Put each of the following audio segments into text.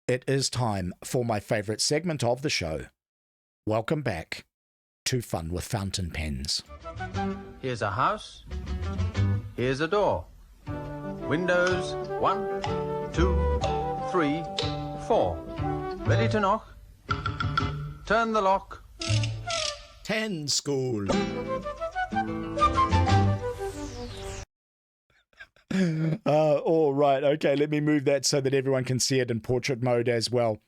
it is time for my favorite segment of the show. Welcome back to Fun with Fountain Pens. Here's a house. Here's a door. Windows 1, 2, 3, 4. Ready to knock? Turn the lock. 10 school. All right. Okay, let me move that so that everyone can see it in portrait mode as well.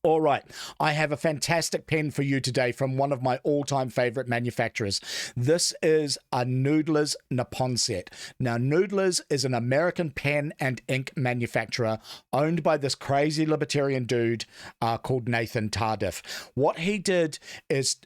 All right, I have a fantastic pen for you today from one of my all-time favorite manufacturers. This is a Noodler's Neponset. Now, Noodler's is an American pen and ink manufacturer owned by this crazy libertarian dude called Nathan Tardif. What he did is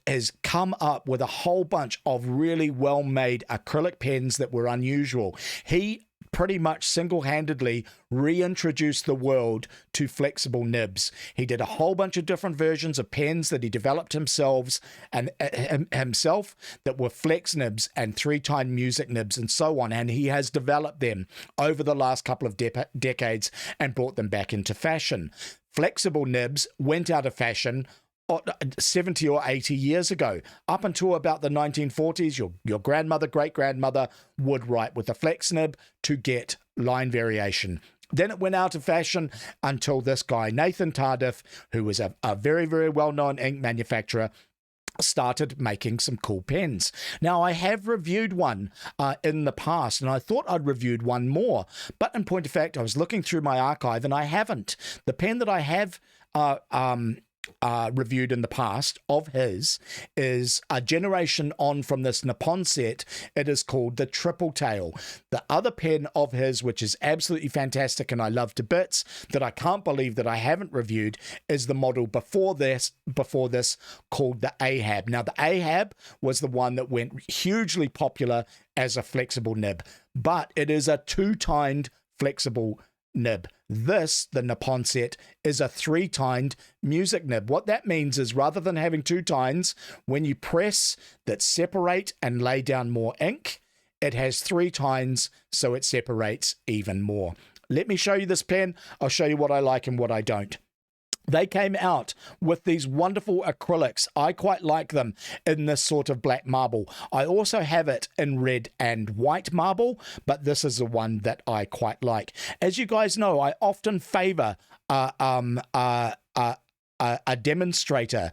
come up with a whole bunch of really well-made acrylic pens that were unusual. He pretty much single-handedly reintroduced the world to flexible nibs. He did a whole bunch of different versions of pens that he developed himself that were flex nibs and three-tine music nibs and so on, and he has developed them over the last couple of decades and brought them back into fashion. Flexible nibs went out of fashion 70 or 80 years ago. Up until about the 1940s, your grandmother, great-grandmother would write with a flex nib to get line variation. Then it went out of fashion until this guy, Nathan Tardif, who was a very, very well-known ink manufacturer, started making some cool pens. Now, I have reviewed one in the past, and I thought I'd reviewed one more. But in point of fact, I was looking through my archive, and I haven't. The pen that I have reviewed in the past of his is a generation on from this Neponset. It is called the Triple Tail. The other pen of his, which is absolutely fantastic and I love to bits, that I can't believe that I haven't reviewed, is the model before this called the Ahab. Now, the Ahab was the one that went hugely popular as a flexible nib, but it is a two-tined flexible nib. This, the Neponset, is a three-tined music nib. What that means is rather than having two tines, when you press that separate and lay down more ink, it has three tines, so it separates even more. Let me show you this pen. I'll show you what I like and what I don't. They came out with these wonderful acrylics. I quite like them in this sort of black marble. I also have it in red and white marble, but this is the one that I quite like. As you guys know, I often favor a demonstrator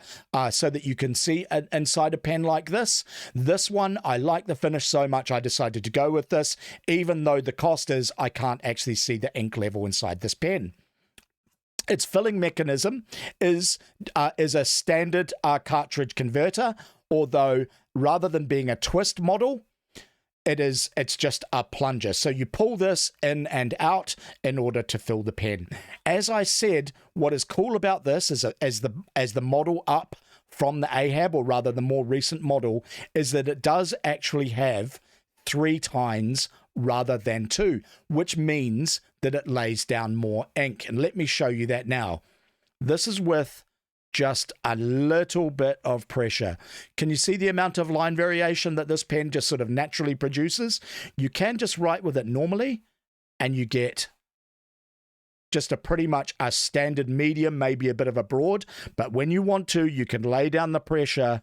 so that you can see inside a pen like this. This one, I like the finish so much, I decided to go with this, even though the cost is I can't actually see the ink level inside this pen. Its filling mechanism is a standard cartridge converter, although rather than being a twist model, it's just a plunger. So you pull this in and out in order to fill the pen. As I said, what is cool about this is as the model up from the Ahab, or rather the more recent model, is that it does actually have three tines rather than two, which means that it lays down more ink. And let me show you that now. This is with just a little bit of pressure. Can you see the amount of line variation that this pen just sort of naturally produces? You can just write with it normally, and you get just pretty much a standard medium, maybe a bit of a broad. But when you want to, you can lay down the pressure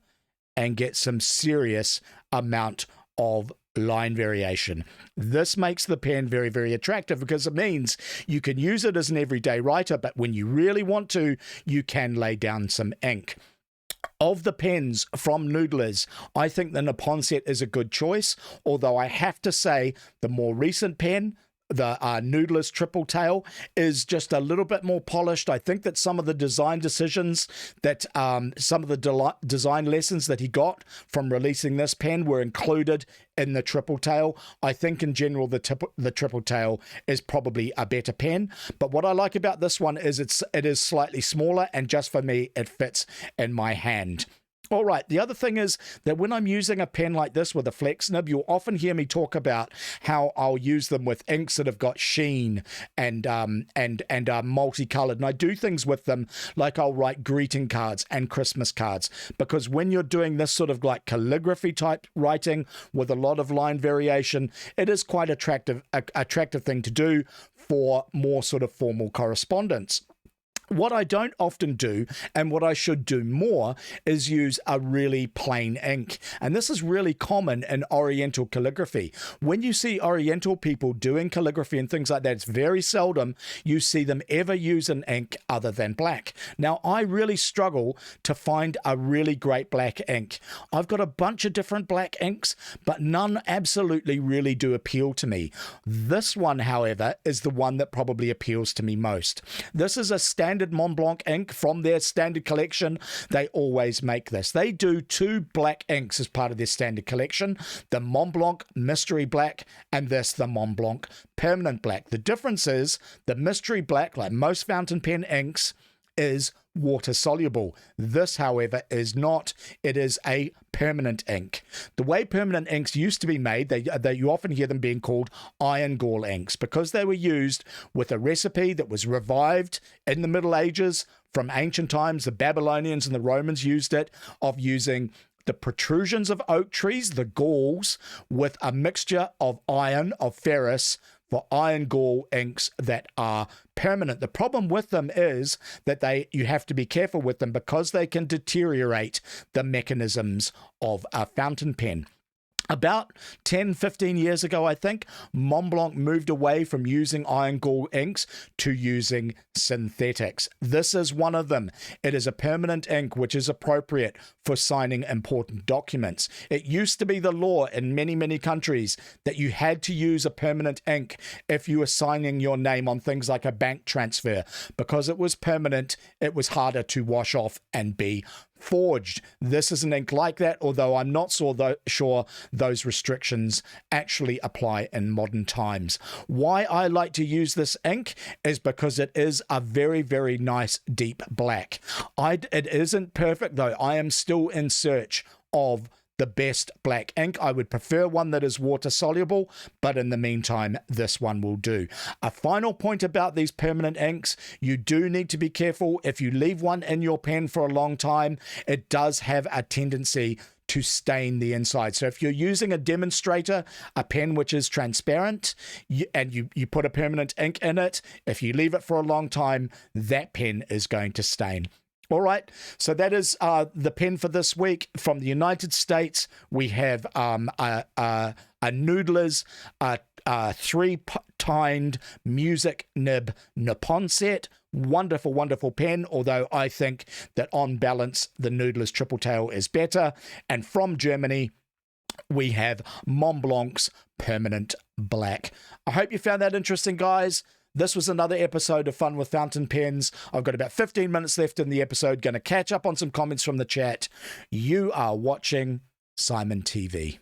and get some serious amount of line variation. This makes the pen very, very attractive because it means you can use it as an everyday writer, but when you really want to, you can lay down some ink. Of the pens from Noodler's, I think the Neponset is a good choice, although I have to say the more recent pen, the Noodler's Triple Tail, is just a little bit more polished. I think that some of the design decisions that some of the design lessons that he got from releasing this pen were included in the Triple Tail. I think in general the Triple Tail is probably a better pen, but what I like about this one is it is slightly smaller, and just for me it fits in my hand. All right, the other thing is that when I'm using a pen like this with a flex nib, you'll often hear me talk about how I'll use them with inks that have got sheen and are multicolored. And I do things with them like I'll write greeting cards and Christmas cards, because when you're doing this sort of like calligraphy type writing with a lot of line variation, it is quite attractive thing to do for more sort of formal correspondence. What I don't often do, and what I should do more, is use a really plain ink. And this is really common in Oriental calligraphy. When you see Oriental people doing calligraphy and things like that, it's very seldom you see them ever use an ink other than black. Now, I really struggle to find a really great black ink. I've got a bunch of different black inks, but none absolutely really do appeal to me. This one, however, is the one that probably appeals to me most. This is a standard Montblanc ink from their standard collection. They always make this. They do 2 black inks as part of their standard collection, the Montblanc Mystery Black and this, the Montblanc Permanent Black. The difference is the Mystery Black, like most fountain pen inks, is water soluble. This, however, is not. It is a permanent ink. The way permanent inks used to be made, you often hear them being called iron gall inks because they were used with a recipe that was revived in the Middle Ages from ancient times. The Babylonians and the Romans used it, of using the protrusions of oak trees, the galls, with a mixture of iron, of ferrous, for iron gall inks that are permanent. The problem with them is that you have to be careful with them because they can deteriorate the mechanisms of a fountain pen. About 10, 15 years ago, I think, Montblanc moved away from using iron gall inks to using synthetics. This is one of them. It is a permanent ink, which is appropriate for signing important documents. It used to be the law in many, many countries that you had to use a permanent ink if you were signing your name on things like a bank transfer. Because it was permanent, it was harder to wash off and be forged. This is an ink like that, although I'm not sure those restrictions actually apply in modern times. Why I like to use this ink is because it is a very, very nice deep black. It isn't perfect though. I am still in search of the best black ink. I would prefer one that is water soluble, but in the meantime, this one will do. A final point about these permanent inks, you do need to be careful. If you leave one in your pen for a long time, it does have a tendency to stain the inside. So if you're using a demonstrator, a pen which is transparent, and you put a permanent ink in it, if you leave it for a long time, that pen is going to stain. All right, so that is the pen for this week. From the United States, we have a Noodler's 3-tined music nib Neponset. Wonderful, wonderful pen, although I think that on balance, the Noodler's Triple Tail is better. And from Germany, we have Montblanc's Permanent Black. I hope you found that interesting, guys. This was another episode of Fun with Fountain Pens. I've got about 15 minutes left in the episode. Going to catch up on some comments from the chat. You are watching SimonTV.